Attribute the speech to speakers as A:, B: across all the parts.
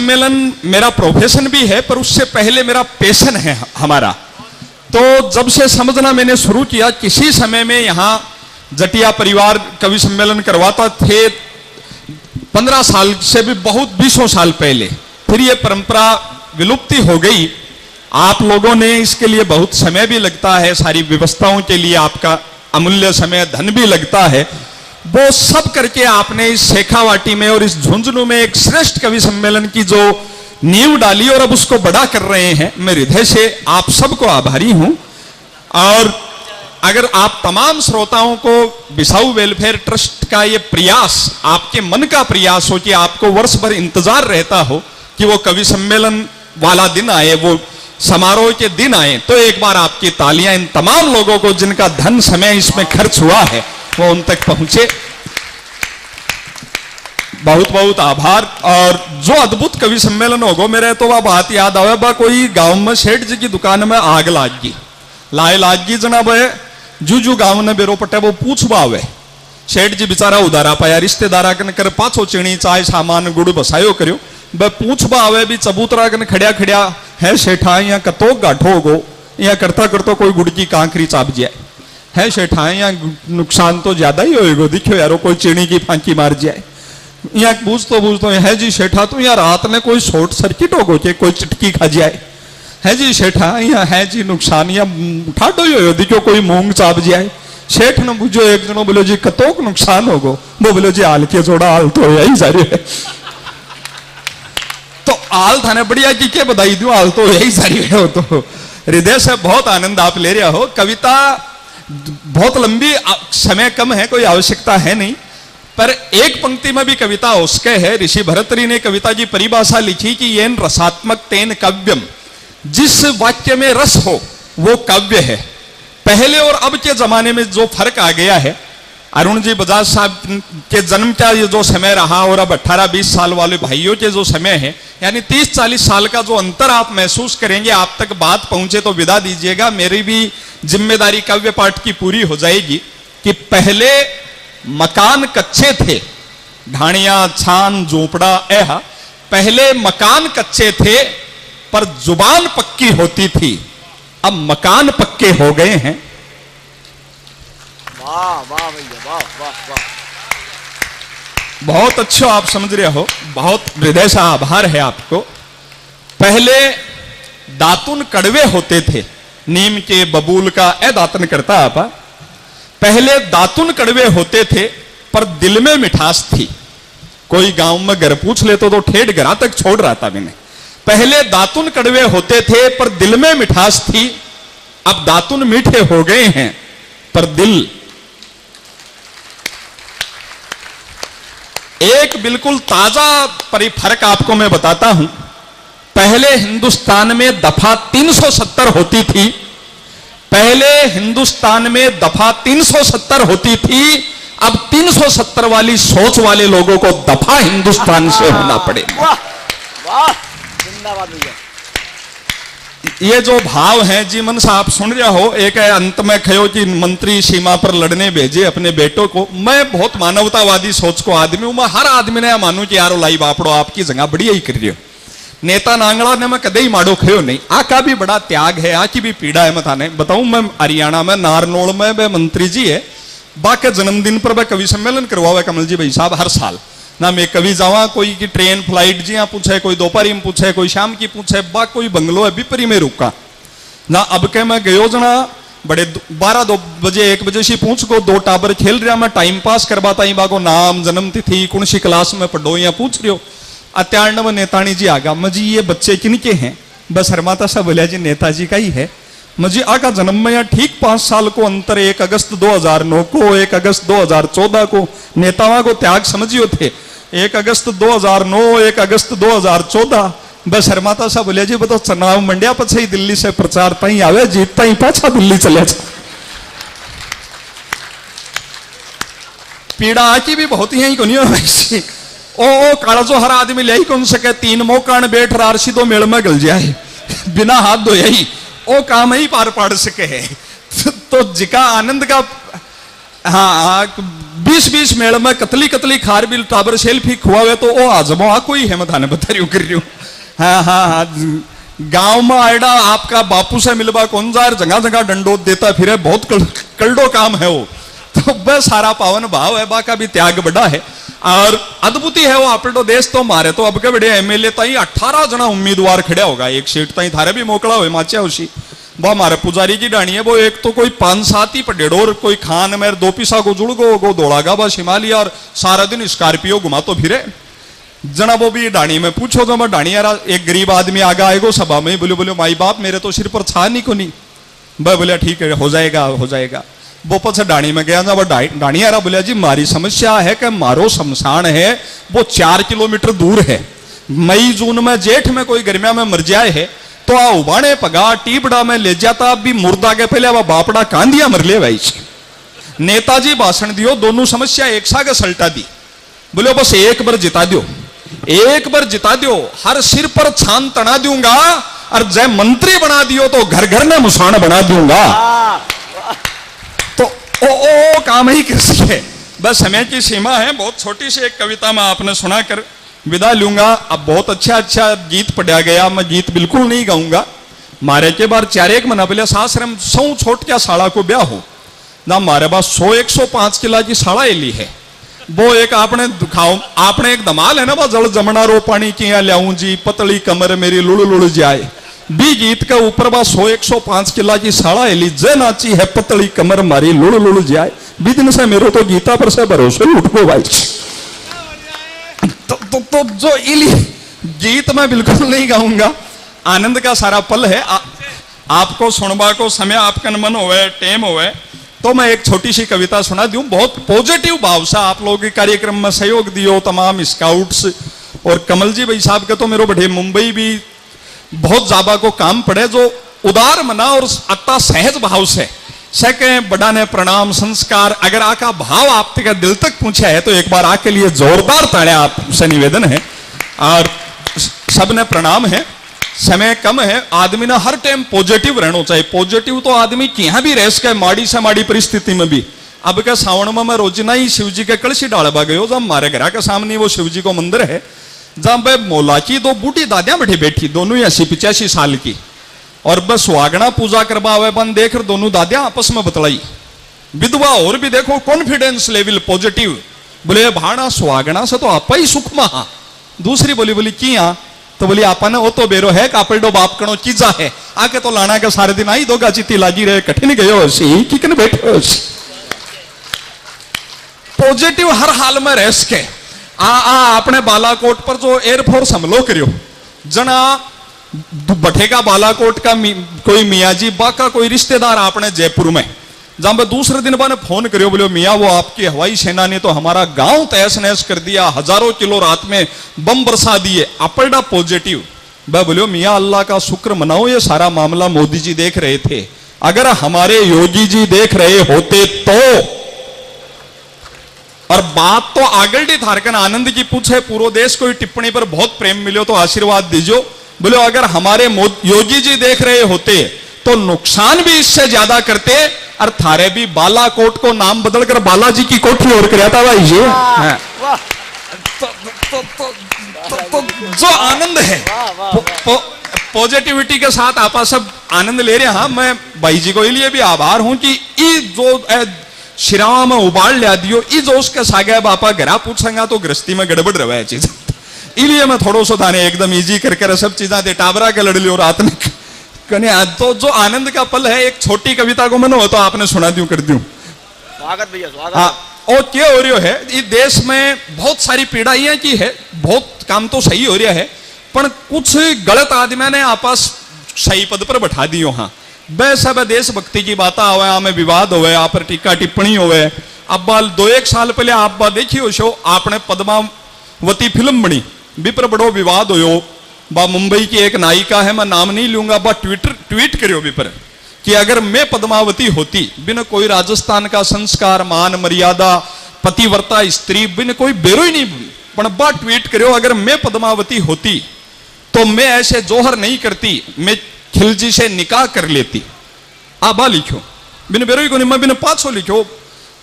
A: सम्मेलन मेरा प्रोफेशन भी है, पर उससे पहले मेरा पैशन है हमारा। तो जब से समझना मैंने शुरू किया, किसी समय में यहाँ जटिया परिवार कवि सम्मेलन करवाता थे 15 साल से भी बहुत 20 साल पहले। फिर ये परंपरा विलुप्ति हो गई। आप लोगों ने इसके लिए बहुत समय भी लगता है, सारी व्यवस्थाओं के लिए आपका अमूल्य समय धन भी लगता है, वो सब करके आपने इस शेखावाटी में और इस झुंझुनू में एक श्रेष्ठ कवि सम्मेलन की जो नींव डाली और अब उसको बड़ा कर रहे हैं, मैं हृदय से आप सबको आभारी हूं। और अगर आप तमाम श्रोताओं को बिसाऊ वेलफेयर ट्रस्ट का ये प्रयास, आपके मन का प्रयास हो कि आपको वर्ष भर इंतजार रहता हो कि वो कवि सम्मेलन वाला दिन आए, वो समारोह के दिन आए, तो एक बार आपकी तालियां इन तमाम लोगों को जिनका धन समय इसमें खर्च हुआ है वो उन तक पहुंचे। बहुत बहुत आभार। और जो अद्भुत कवि सम्मेलन होगा, मेरे तो वह बात याद आवे, बा कोई गांव में सेठ जी की दुकान में आग लाग गई, लाए लाग गई जनाब, जू गांव ने बेरो पटे वो पूछवा आवे, सेठ जी बेचारा उधारा पाया, रिश्तेदारा कन कर पाछो चीनी चाय सामान गुड़ बसायो करो, बे पूछवा आवे भी चबूतरा कन खड़िया खड़िया है सेठा या कतो गाठो गो, या करता करता कोई गुड़ की कांकरी चाप जाए है सेठा, या नुकसान तो ज्यादा ही होएगा, दिखो यारो कोई चीनी की फांकी मार जाए, या बूझ तो है जी सेठा, तो या रात में कोई शॉर्ट सर्किट होगो के कोई चिटकी खा जाए है जी सेठा, या है जी नुकसान, या ठाडो ही हो दिखो कोई मूंग चाप जाए। सेठ ने बुझो एक जनो बोलो जी कतोक नुकसान होगो, वो बोलो जी हाल के जोड़ा हाल तो यही जा रही है। तो हाल थाने बढ़िया की क्या बधाई दूं, हाल तो यही जा रही है। तो हृदय से बहुत आनंद आप ले रहे हो। कविता बहुत लंबी, समय कम है, कोई आवश्यकता है नहीं, पर एक पंक्ति में भी कविता उसके है। ऋषि भरतरी ने कविता की परिभाषा लिखी कि येन रसात्मक तेन काव्यम, जिस वाक्य में रस हो वो काव्य है। पहले और अब के जमाने में जो फर्क आ गया है, अरुण जी बजाज साहब के जन्म का ये जो समय रहा और अब 18-20 साल वाले भाइयों के जो समय है, यानी 30-40 साल का जो अंतर आप महसूस करेंगे, आप तक बात पहुंचे तो विदा दीजिएगा, मेरी भी जिम्मेदारी काव्य पाठ की पूरी हो जाएगी। कि पहले मकान कच्चे थे, ढाणिया छान झोपड़ा ऐहा, पहले मकान कच्चे थे पर जुबान पक्की होती थी, अब मकान पक्के हो गए हैं।
B: वाह वाह भैया, वाह वाह वाह,
A: बहुत अच्छा आप समझ रहे हो, बहुत हृदय से आभार है आपको। पहले दातुन कड़वे होते थे, नीम के बबूल का ए दातन करता आपा, पहले दातुन कड़वे होते थे पर दिल में मिठास थी। कोई गांव में घर पूछ ले तो ठेठ घरा तक छोड़ रहा था मैंने। पहले दातुन कड़वे होते थे पर दिल में मिठास थी, अब दातुन मीठे हो गए हैं पर दिल। एक बिल्कुल ताजा फर्क आपको मैं बताता हूं। पहले हिंदुस्तान में दफा 370 होती थी, पहले हिंदुस्तान में दफा 370 होती थी, अब 370 वाली सोच वाले लोगों को दफा हिंदुस्तान से होना पड़ेगा।
B: वाह वाह, जिंदाबाद भैया।
A: ये जो भाव है जीवन से आप सुन रहे हो, एक है अंत में कहो कि मंत्री सीमा पर लड़ने भेजे अपने बेटों को। मैं बहुत मानवतावादी सोच को आदमी हूं, मैं हर आदमी ने मानू कि यारो लाई बापड़ो आपकी जगह बढ़िया ही कर रही हो। नेता नांगड़ा ने मैं कदे ही माड़ो खयो नहीं, आका भी बड़ा त्याग है, आकी भी पीड़ा है। मैं थाने बताऊं, मैं हरियाणा में नारनौल में वे मंत्री जी है, बाके जन्मदिन पर वह कवि सम्मेलन करवावे कमल जी भाई साहब हर साल ना। मैं कभी जावा, कोई की ट्रेन फ्लाइट जी यहाँ पूछे, कोई दोपहरी में पूछे, कोई शाम की पूछे, बा कोई बंगलो है बिपरी में रुका ना। अब के मैं गयो जना बड़े 12-2 बजे 1 बजे से पूछ को 2 टाबर खेल रहा, मैं टाइम पास करवाता ही, बाको नाम जन्म तिथि कौन सी क्लास में पढ़ो या पूछ रहे हो। अत्यारणव नेतानी जी आगा, मजी ये बच्चे किनके हैं? बस हरमाता सा बोलिया जी नेताजी का ही है। मजी आका जन्म में यहाँ ठीक 5 साल को अंतर, 1 अगस्त 2009 को 1 अगस्त 2014 को नेताओं को त्याग समझियो थे। 1 अगस्त 2009 1 अगस्त 2014 बस हरमाता सा बोलिया जी बताओ चुनाव मंडिया पछे ही दिल्ली से प्रचार तई आवे, जीतता ही पाछा दिल्ली चले जा। पीड़ा आकी भी बहुत ही को नहीं ओ काला जो हर आदमी ले ही कौन सके, 3 मौकान बैठ रार सीधो मेल में गल जाए बिना हाथ धोए ही ओ काम ही पार पाड़ सके है। तो जिका आनंद का हाँ 20-20 मेल में कतली कतली खार बिल टाबर सेल्फी खुआवे तो ओ आजमो आ कोई है, मैं थाने बता रही हूं कर रही हूं। हाँ हाँ हाँ, गांव में आयडा आपका बापू से मिलवा कौन जार जगह जगह डंडोत देता फिर, बहुत कल्डो काम है वो। तो बस सारा पावन भाव है, बाका भी त्याग बड़ा है और अद्भुत है वो। आप देश तो मारे तो अब के बड़े एमएलए ताई 18 जना उम्मीदवार खड़ा होगा, एक सीट ताई थारे भी मोकला हुए माचा उसी। वो हमारे पुजारी की डाणी है, वो एक तो कोई 5-7 ही पडेड़ोर, कोई खान मेर 2 पिसा को जुड़गो गो दौड़ागा बस हिमालय, और सारा दिन स्कॉर्पियो घुमा तो फिरे जना। वो भी डाणी में पूछो तो मैं डाणी यार, एक गरीब आदमी आगा आएगो सभा में, बोले बोले माई बाप मेरे तो सिर पर छा नहीं को नहीं। भाई बोलिया ठीक है हो जाएगा हो जाएगा। वो पछ डाणी में गया ना, वो डाणी यारा बोलिया जी मारी समस्या है कि मारो शमशान है वो 4 किलोमीटर दूर है, मई जून में जेठ में कोई गर्मिया में मर जाए है तो आ उबाने पगा टीबड़ा में ले जाता, भी मुर्दा के पहले वह बापड़ा कांदिया मर ले भाई। नेताजी भाषण दियो, दोनों समस्या एक सागे सल्टा दी। बोले बस एक बार जिता दो, एक बार जिता दो, हर सिर पर छान तना दूंगा, और जय मंत्री बना दियो तो घर घर में मुसाण बना दूंगा। तो ओ काम ही कृषि है। बस समय की सीमा है, बहुत छोटी सी एक कविता में आपने सुनाकर विदा लूंगा। अब बहुत अच्छा गीत पढ़ा गया, मैं गीत बिल्कुल नहीं गाऊंगा। मारे के बार 4-1 महीना पहले सासरम 100 छोट क्या साड़ा को ब्याह हो ना, मारे पास 100-105 किला की साड़ा एली है। वो एक आपने दिखाओ, आपने एक धमाल है ना, वो जल जमना रो पानी किया ल्याऊं जी, पतली कमर मेरी लुड़ लुड़ जाए। बी गीत के ऊपर बा 100-105 किला की साड़ा एली, जे नाची है पतली कमर मारी लुड़ लुड़ जाए। बी दिन से मेरो तो गीता पर से भरोसे उठ गो भाई। तो जो इली गीत मैं बिल्कुल नहीं गाऊंगा, आनंद का सारा पल है। आपको सुनवा को समय आपका मन होवे टेम होवे तो मैं एक छोटी सी कविता सुना दूं। बहुत पॉजिटिव भाव से आप लोगों के कार्यक्रम में सहयोग दियो तमाम स्काउट्स और कमल जी भाई साहब के, तो मेरे बढ़े मुंबई भी बहुत जाबा को काम पड़े, जो उदार मना और अत्ता सहज भाव से सके बड़ा ने प्रणाम संस्कार। अगर आका भाव आपके दिल तक पूछा है तो एक बार आके लिए जोरदार ताड़े आपसे निवेदन है, और सबने प्रणाम है। समय कम है, आदमी ने हर टाइम पॉजिटिव रहना चाहिए। पॉजिटिव तो आदमी कहीं भी रह सके, माड़ी से माड़ी परिस्थिति में भी। अब के सावन में मैं रोजना ही शिव जी के कलशी डालबा गयो, जब हमारे घर के सामने वो शिव जी को मंदिर है, जहां पे मोला की 2 बूढ़ी दादियां बैठी बैठी, दोनों ही 80-85 साल की, और बस सुहागना पूजा करवा हुए बन देख दोनों दादियां आपस में बतलाई। विधवा और भी देखो कॉन्फिडेंस लेवल पॉजिटिव, बोले भाणा सुहागना से तो आप ही सुख महा। दूसरी बोली किया तो बोली आपा ने वो तो बेरो है कापड़ो बाप कणो चीजा है, आके तो लाना के सारे दिन आई 2 गाची लागी रहे, कठिन गयो सी किकन बैठो। पॉजिटिव हर हाल में रह सके। आपने बालाकोट पर जो एयरफोर्स हमलो करियो, जना बठेगा बालाकोट का कोई मियाँ जी बाका कोई रिश्तेदार आपने जयपुर में, जहां पे दूसरे दिन मैंने फोन करियो, बोले मियाँ वो आपकी हवाई सेना ने तो हमारा गांव तहस नहस कर दिया, हजारों किलो रात में बम बरसा दिए। अपड़ा पॉजिटिव बोलो मियाँ अल्लाह का शुक्र मनाओ, ये सारा मामला मोदी जी देख रहे थे, अगर हमारे योगी जी देख रहे होते तो। और बात तो आगलडी थारकन आनंद की पूछे, पूरे देश को टिप्पणी पर बहुत प्रेम मिलो तो आशीर्वाद दीजियो। बोलो अगर हमारे योगी जी देख रहे होते तो नुकसान भी इससे ज्यादा करते, और थारे भी बालाकोट को नाम बदलकर बालाजी की कोठी और कराया था भाई जी। तो जो आनंद है पॉजिटिविटी के साथ आप सब आनंद ले रहे हैं। हाँ, मैं भाई जी को लिए भी आभार हूं कि जो शिरावा में उबाल लिया दियो, जो उसके सागे बापा घरा पूछेंगा तो गृहस्थी में गड़बड़ रहा है चीज, इसलिए मैं थोड़ा सा थाने एकदम इजी करके सब चीजा दे टाबरा के लड़ लियो रात में कने। तो जो आनंद का पल है, एक छोटी कविता को मैंने हो तो आपने सुना दूं कर दूं।
B: स्वागत भैया स्वागत।
A: और क्या हो रहा है, इस देश में बहुत सारी पीड़ाइयां की है, बहुत काम तो सही हो रहा है, पर कुछ गलत आदमी ने आपस सही पद पर बैठा दियो। हाँ वैसे देशभक्ति की बात आवे, हमें विवाद होवे, आप पर टीका टिप्पणी होवे। अब 2-1 साल पहले आप देखियो शो, आपने पद्मावती फिल्म बनी, विपर बड़ो विवाद हो। बा मुंबई की एक नायिका है, मैं नाम नहीं लूंगा, बा ट्वीट करियो विपर कि अगर मैं पद्मावती होती, बिन कोई राजस्थान का संस्कार मान मर्यादा पतिव्रता स्त्री, बिन कोई बेरो ही नहीं, पर बा ट्वीट करियो अगर मैं पद्मावती होती तो मैं ऐसे जोहर नहीं करती, मैं खिलजी से निकाह कर लेती। आबा लिखो बिन बेरो ही को नहीं, मैं बिन 500 लिखो।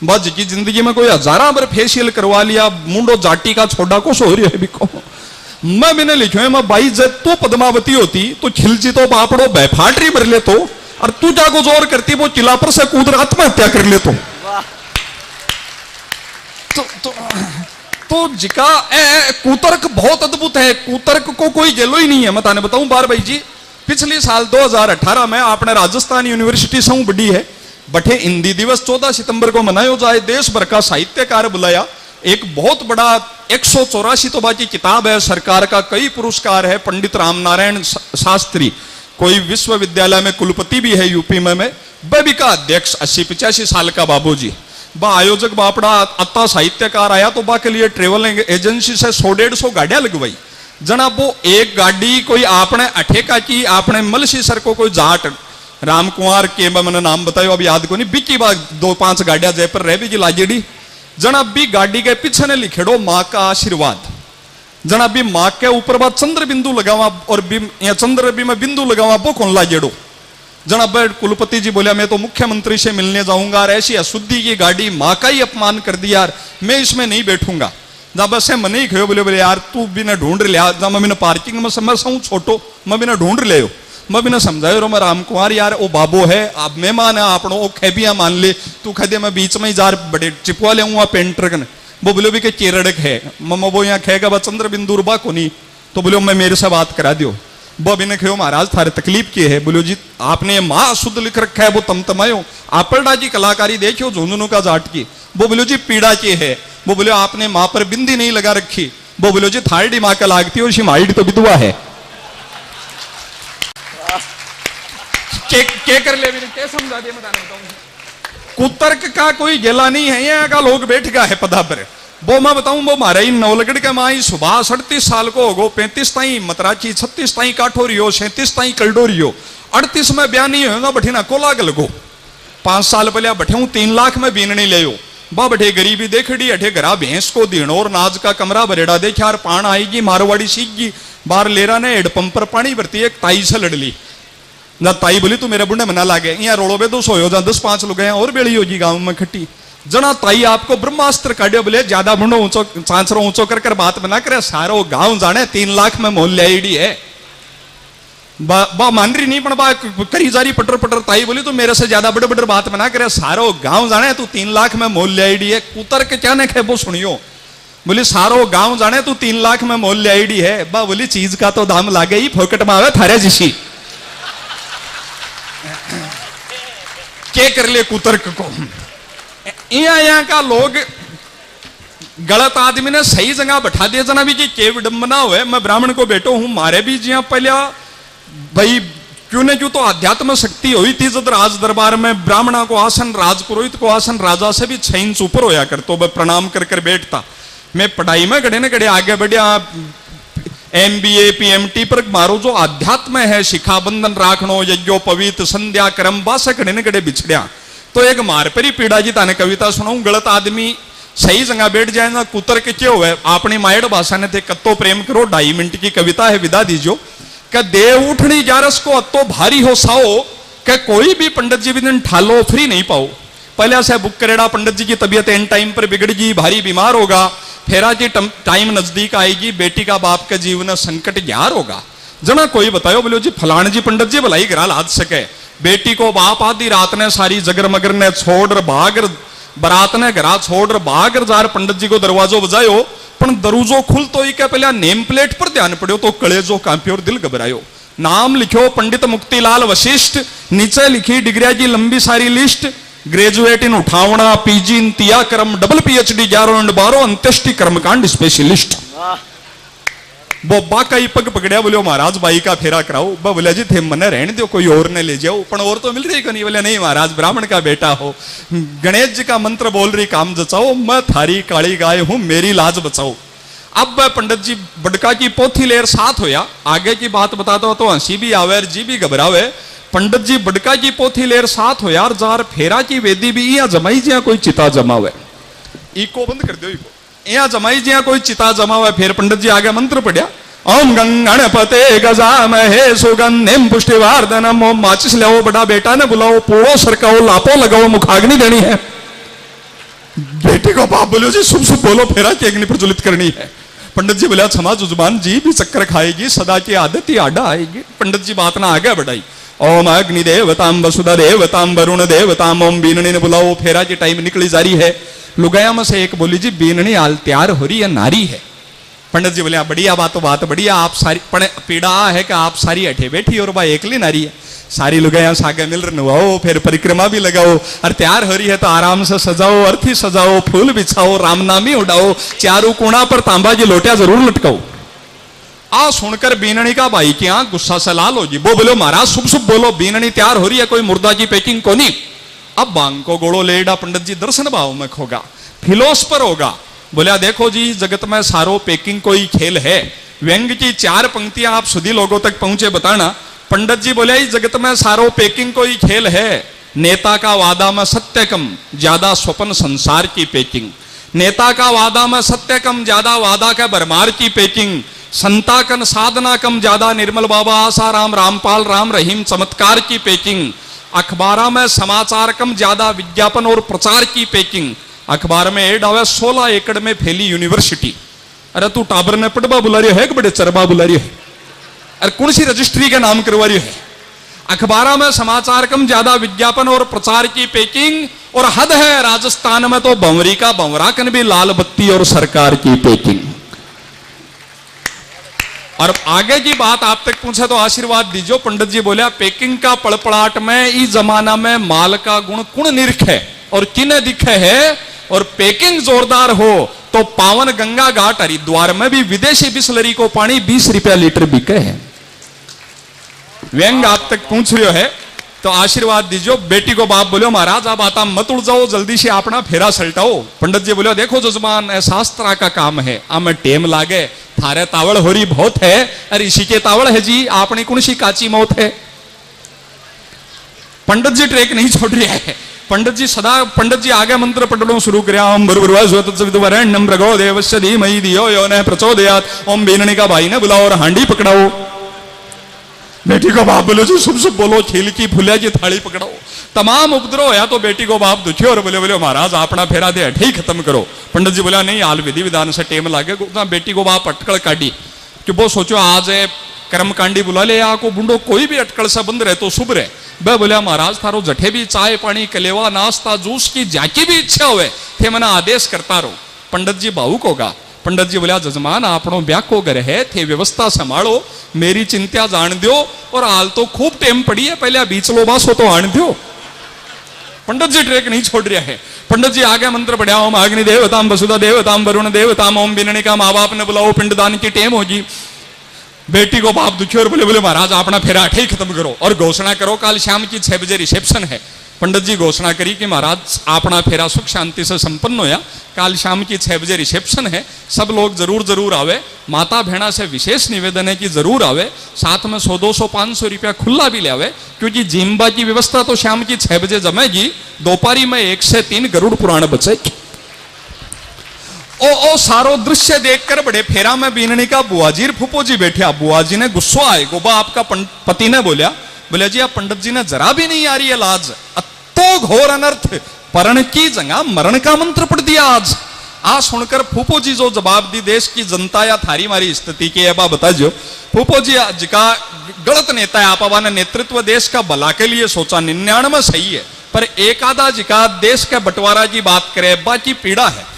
A: बस की जिंदगी में कोई हजारा बार फेशियल करवा लिया, मुंडो जाटी का छोड़ा कुछ हो रही है बिको। मैं मैंने लिखो है मैं भाई जब तो पद्मावती होती तो खिलची तो बापड़ो बैफाटरी भर ले तो, और तू जाको जोर करती वो किला पर से कूद आत्महत्या कर ले तो। तो जिका कुतर्क बहुत अद्भुत है, कुतर्क को कोई जेलो ही नहीं है। मैं ताने बताऊं बार भाई जी, पिछले साल 2018 में आपने राजस्थान यूनिवर्सिटी से बड़ी है बठे हिंदी दिवस 14 सितंबर को मनायो जाए, देश भर का साहित्यकार बुलाया, एक बहुत बड़ा 184 तो बाकी किताब है, सरकार का कई पुरस्कार है, पंडित रामनारायण शास्त्री कोई विश्वविद्यालय में कुलपति भी है यूपी में, वह का अध्यक्ष 80-85 साल का बाबूजी, बा आयोजक बापड़ा अत्ता साहित्यकार आया तो बा के लिए ट्रेवल एजेंसी से 100-150 गाड़ियां लगवाई। जनाब वो एक गाड़ी कोई आपने अठेका की, आपने मलसी सर को कोई जाट राम कुमार के मैंने नाम बतायो अभी याद को नहीं, बिकी बाग 2-5 गाड़ियां जयपुर रह भी लाजेडी। जनाब भी गाड़ी के पीछे ने लिखेड़ो माँ का आशीर्वाद, जनाब भी माँ के ऊपर बात चंद्र बिंदु लगावा और चंद्र भी में बिंदु लगावा वो कौन लाजेड़ो। जनाब कुलपति जी बोलिया मैं तो मुख्यमंत्री से मिलने जाऊंगा, ऐसी अशुद्धि की गाड़ी माँ का ही अपमान कर दिया यार, मैं इसमें नहीं बैठूंगा। जब बस मन ही खो बोले यार तू भी ना ढूंढ लिया, जब मैं पार्किंग में समझ छोटो मैं भी ना ढूंढ ले, मैं भी ना समझायो रो मैं राम कुमार यार वो बाबो है, अब मेहमान है आपनो वो खेबिया मान ले, तू खदे मैं बीच में ही जार बड़े चिपवा ले पेंटर कन, वो बोलो भी के केरड़क है मम्मा वो यहाँ खेगा बा चंद्र बिंदु रुबा को नहीं, तो बोलो मैं मेरे से बात करा दियो। वो अभी ने कहो महाराज थारे तकलीफ की है, बोलो जी आपने माँ शुद्ध लिख रखा है वो तमतमायो, आपलडा जी कलाकारी देखियो झुंझुनू का जाट की, वो बोलो जी पीड़ा की है, वो बोलो आपने माँ पर बिंदी नहीं लगा रखी, वो बोलो जी थारडी माँ का लागती है और माइड तो विधवा है। के कर ले क्या समझा दिया मैं बताऊं, कुतर्क का कोई गेला नहीं है, यहाँ का लोग बैठ गया है पदा पर। वो मैं बताऊं वो मारे नौलगढ़ के माई सुबह 37 साल को होगो, 35 ताई मतराची, 36 ताई काठोरियो, 37 ताई कलडोरियो, 38 में ब्याह नहीं होगा बठीना को लाग लगो। 5 साल पहले बैठे 3 लाख में बीननी ले बा बैठे गरीबी देखड़ी, अठे घरा भैंस को दीणोर नाज का कमरा बरेड़ा देखा यार पान आएगी मारवाड़ी सीखगी, बार लेरा ने हेडपंप पर पानी भरती एक ताई से लड़ ली ना, ताई बोली तू मेरे बुढ़े मना लागे यहाँ रोड़ो बे 200 हो जा 10-5 लोग और बेड़ी होगी गांव में खट्टी। जना ताई आपको ब्रह्मास्त्र काढ़ियो बोले ज्यादा बुढ़ो ऊंचो चांचरो ऊंचो कर बात बना करे, सारो गांव जाने 3 लाख में मोल ले है, बा मान रही नहीं पण बा करी जारी पटर पटर, ताई बोली तू मेरे से ज्यादा बड़े बड़े बात बना करे, सारो गांव जाने तू 3 लाख में मोल ले है, कुतर के क्या ने खे वो सुनियो, बोली सारो गांव जाने तू 3 लाख में मोल ले है, बा बोली चीज का तो दाम लागे ही फोकट में आवे थारे जिसी के कर ले कुतर्क को। यहाँ का लोग गलत आदमी ने सही जगह बैठा दिया, जना भी कि विडंबना हुए, मैं ब्राह्मण को बेटो हूं, मारे भी जी पहले भाई क्यों न क्यों तो आध्यात्म शक्ति हुई थी जब राज दरबार में ब्राह्मणा को आसन, राजपुरोहित को आसन राजा से भी 6 इंच ऊपर होया कर, तो मैं प्रणाम कर कर बैठता। मैं पढ़ाई में गड़े न गड़े आगे बढ़िया MBA PMT पर मारो जो आध्यात्म है, शिखा बंधन राखनो, यज्ञो पवित्र संध्या क्रम बास गड़े न गड़े बिछड़िया। तो एक मार पर ही पीड़ा जी ताने कविता सुनाऊं, गलत आदमी सही जगह बैठ जाए ना, कुतर के क्यों है अपनी मायड़ भाषा ने थे कत्तो प्रेम करो, 2.5 मिनट की कविता है विदा दीजो, क्या देव उठनी जारस को अत्तो भारी हो साओ, क्या कोई भी पंडित जी भी दिन ठालो फ्री नहीं पाओ, पहले से बुक करेड़ा पंडित जी की तबीयत एन टाइम पर बिगड़गी, भारी बीमार होगा, फेरा जी टाइम नजदीक आएगी, बेटी का बाप का जीवन संकट ग्यार होगा। जना कोई बतायो बोलो जी फलान जी पंडित जी भलाई करा लाद सके, बेटी को बाप आधी रात ने सारी जगर मगर ने छोड़ भागर, बरात ने घरा छोड़ भागर जार पंडित जी को दरवाजो बजायो, पण दरूजो खुल तो ही क्या पहले नेम प्लेट पर ध्यान पड़ो तो कलेजो कांपियो और दिल घबरायो। नाम लिखो पंडित मुक्तिलाल वशिष्ठ, नीचे लिखी डिग्रिया की लंबी सारी लिस्ट, ग्रेजुएट इन उठावना, PG इन तिया क्रम, डबल PhD 11 और 12 अंत्येष्टि कर्मकांड स्पेशलिस्ट। वो बाका ही पग पकड़िया बोले महाराज बाई का फेरा कराओ, बोले जी थे मने रहने दो कोई और ने ले जाओ, पण और तो मिल रही को नहीं, बोले नहीं महाराज ब्राह्मण का बेटा हो, गणेश जी का मंत्र बोल रही काम जचाओ, मैं थारी काली गाय हूं मेरी लाज बचाओ। अब पंडित जी बड़का की पोथी लेर साथ होया, आगे की बात बताता हो तो हंसी भी आवे जी भी घबरावे। पंडित जी बड़का की पोथी लेर साथ हो यार, जार फेरा की वेदी भी यहाँ जमाई जिया कोई चिता जमावे, इको बंद कर दो, इको यहाँ जमाई जिया कोई चिता जमावे। फिर पंडित जी आगे मंत्र पढ़िया, ओम गणपते गजामहे सुगंधिम पुष्टिवर्धनम, ओम माचिस लाओ बड़ा बेटा ने बुलाओ, पोड़ो सरकाओ लापो लगाओ, मुखाग्नि देनी है। बेटे को बाप बोलो जी शुभ शुभ बोलो, फेरा की अग्नि प्रज्वलित करनी है। पंडित जी बोला क्षमा जुजमान जी भी चक्कर खाएगी, सदा की आदत ही आडा आएगी। पंडित जी बात ना आगे बढ़ाई। ओम अग्नि देवताम वसुधा देवताम वरुण देवताम ओम बीननी ने बुलाओ। फेरा की टाइम निकली जा रही है। लुगाया में से एक बोली जी बीननी आल तैयार हो रही है, नारी है। पंडित जी बोले बढ़िया बात बढ़िया, आप सारी पीड़ा है कि आप सारी अठे बैठी और वह एकली नारी है। सारी लुगाया सागे मिल रहे, फिर परिक्रमा भी लगाओ और तैयार हो रही है तो आराम से सजाओ, अर्थी सजाओ, फूल बिछाओ, रामनामी उड़ाओ, चारों कोना पर तांबा जी लोटिया जरूर लटकाओ। आ सुनकर बीननी का भाई क्या गुस्सा से लाल हो जी। वो बोलो महाराज शुभ शुभ बोलो, बीननी तैयार हो रही है, कोई मुर्दा की पैकिंग को नहीं। अब बांग को गोड़ो लेडा पंडित जी दर्शन भाव में खोगा, फिलोस पर होगा। बोलिया देखो जी जगत में सारो पैकिंग कोई खेल है। व्यंग की 4 पंक्तियां आप सुधी लोगों तक पहुंचे बताना। पंडित जी बोले इस जगत में सारो पैकिंग कोई खेल है। नेता का वादा में सत्य कम, ज्यादा स्वप्न संसार की पैकिंग। नेता का वादा में सत्य कम, ज्यादा वादा का बरमार की पैकिंग। संताकन साधना कम, ज्यादा निर्मल बाबा आसाराम रामपाल राम रहीम चमत्कार की पैकिंग। अखबारा में समाचार कम, ज्यादा विज्ञापन और प्रचार की पैकिंग। अखबार में एड आवे 16 एकड़ में फैली यूनिवर्सिटी। अरे तू टाबर ने पटबा बुला रही है कि बड़े चरबा बुला रही है? अरे कौन सी रजिस्ट्री का नाम करवा रही है? अखबारा में समाचार कम, ज्यादा विज्ञापन और प्रचार की पैकिंग। और हद है राजस्थान में तो बंवरी का बंवराकन भी लाल बत्ती और सरकार की पैकिंग। और आगे की बात आप तक पूछे तो आशीर्वाद दीजिए। पंडित जी बोलिया पैकिंग का पड़पड़ाट में इस जमाना में माल का गुण कुण निरख है और किने दिखे है। और पैकिंग जोरदार हो तो पावन गंगा घाट हरिद्वार में भी विदेशी बिस्लरी को पानी 20 रुपया लीटर बिके है। व्यंग आप तक पूछ रहे है तो आशीर्वाद दीजिए। बेटी को बाप बोलो महाराज आप आता मत उड़ जाओ, जल्दी से अपना फेरा सलटाओ। पंडित जी बोले देखो जजमान शास्त्रा का काम है, आमे टेम लागे, थारे तावड़ हो रही बहुत है। अरे इसी के तावड़ है जी, आपने कौन सी काची मौत है? पंडित जी ट्रेक नहीं छोड़ रहे हैं। पंडित जी आगे मंत्र पढ़ना शुरू किया। ओम भर्गवरेण्यं भर्गो देवस्य धीमहि धियो यो न प्रचोदयात्। ओम बीननी का भाई ने बुलाओ और हांडी पकड़ाओ। बेटी को बाप बोलो जी शुभ शुभ बोलो, खील की फुलिया की थाली पकड़ाओ। तमाम उपद्रव होया तो बेटी को बाप दुखी और बोले महाराज अपना फेरा दे अठे ही खत्म करो। पंडित जी बोला नहीं, हाल विधि विधान से टेम लागे। बेटी को बाप अटकल काटी कि वो सोचो आज कर्मकांडी बुला ले, या को बुंडो कोई भी अटकल से बंद रहे तो शुभ रहे। वह बोलिया महाराज थारो जठे भी चाय पानी कलेवा नाश्ता जूस की जाकी भी इच्छा हुए थे मना आदेश करता रहो। पंडित जी भावुक होगा। पंडित जी बोलिया जजमान आपनो ब्याह को घर है थे व्यवस्था संभालो, मेरी चिंता जान दो। और हाल तो खूब टेम पड़ी है, पहले बीच लो बासो तो आन दो। पंडित जी ट्रेक नहीं छोड़ रहा है। पंडित जी आगे मंत्र पढ़ा। ओम अग्नि देवताम वसुधा देवताम वरुण देवताम ओम बीननी का माँ बाप ने बुलाओ, पिंडदान की टेम होगी। बेटी को बाप दुखी और बोले महाराज अपना फेरा अठे ही खत्म करो और घोषणा करो कल शाम की 6 बजे रिसेप्शन है। पंडित जी घोषणा करी कि महाराज अपना फेरा सुख शांति से संपन्न होया, कल शाम की 6 बजे रिसेप्शन है, सब लोग जरूर आवे। माता भेड़ा से विशेष निवेदन है कि जरूर आवे, साथ में 100 200 500 रुपया खुला भी ले आवे, क्योंकि जिम्बा की व्यवस्था तो शाम की 6 बजे जमेगी। दोपहरी में 1 से 3 गरुड़ पुराण बचेगी। ओ सारो दृश्य देखकर बड़े फेरा में बीननी का बुआजी फूफो जी बैठे। बुआजी ने गुस्सा आए गोबा आपका पति ने बोले जी आप पंडित जी ने जरा भी नहीं आ रही है लाज, अतो घोर अनर्थ, परण की जगह मरण का मंत्र पढ़ दिया आज। आ सुनकर फूफो जी जो जवाब दी देश की जनता या थारी मारी स्थिति की है बता जो। फूफो जी जिका गलत नेता है, आपा ने नेतृत्व देश का भला के लिए सोचा, 99 सही है, पर एक आधा जिका देश के बंटवारा की बात करे बाकी पीड़ा है।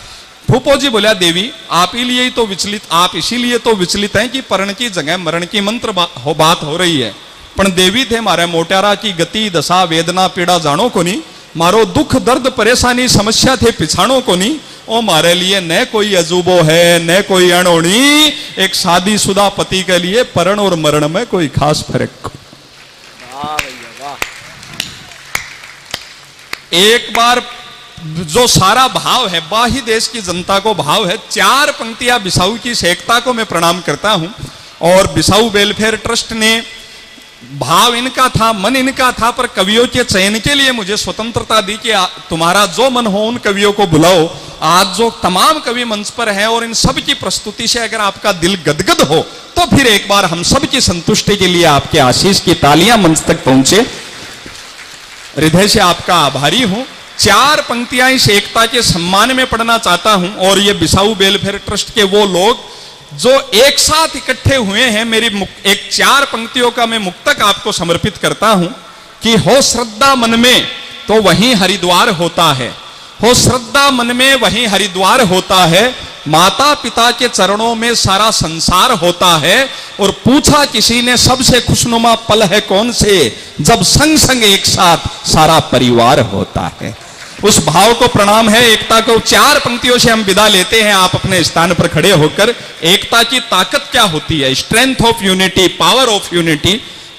A: फूफो जी बोलिया देवी आप ही लिए ही तो विचलित, आप इसीलिए तो विचलित हैं कि परण की जगह मरण की मंत्र बात हो रही है। पण देवी थे मारे मोटारा की गति दशा वेदना पीड़ा जानो को नहीं, मारो दुख दर्द परेशानी समस्या थे पिछाणो को नहीं। ओ मारे लिए न कोई अजूबो है न कोई अणोनी, एक शादीशुदा पति के लिए परण और मरण में कोई खास फर्क। एक बार जो सारा भाव है बाही देश की जनता को भाव है। 4 पंक्तियां बिसाऊ की शेखता को मैं प्रणाम करता हूं। और बिसाऊ वेलफेयर ट्रस्ट ने भाव इनका था, मन इनका था, पर कवियों के चयन के लिए मुझे स्वतंत्रता दी कि तुम्हारा जो मन हो उन कवियों को बुलाओ। आज जो तमाम कवि मंच पर हैं और इन सब की प्रस्तुति से अगर आपका दिल गदगद हो तो फिर एक बार हम सब की संतुष्टि के लिए आपके आशीष की तालियां मंच तक पहुंचे। हृदय से आपका आभारी हूं। 4 पंक्तियां इस एकता के सम्मान में पढ़ना चाहता हूं। और ये बिसाऊ वेलफेयर ट्रस्ट के वो लोग जो एक साथ इकट्ठे हुए हैं, मेरी एक 4 पंक्तियों का मैं मुक्तक आपको समर्पित करता हूं कि हो श्रद्धा मन में तो वहीं हरिद्वार होता है, हो श्रद्धा मन में वहीं हरिद्वार होता है, माता पिता के चरणों में सारा संसार होता है। और पूछा किसी ने सबसे खुशनुमा पल है कौन से, जब संग संग एक साथ सारा परिवार होता है। उस भाव को प्रणाम है, एकता को 4 पंक्तियों से हम विदा लेते हैं। आप अपने स्थान पर खड़े होकर, एकता की ताकत क्या होती है, strength of unity, power of unity,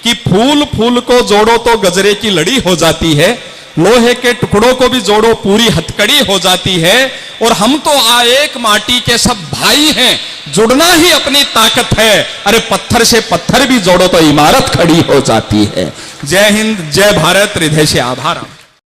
A: कि फूल फूल को जोड़ो तो गजरे की लड़ी हो जाती है, लोहे के टुकड़ों को भी जोड़ो पूरी हथकड़ी हो जाती है। और हम तो एक माटी के सब भाई हैं, जुड़ना ही अपनी ताकत है। अरे पत्थर से पत्थर भी जोड़ो तो इमारत खड़ी हो जाती है। जय हिंद, जय भारत, हृदय से आभार।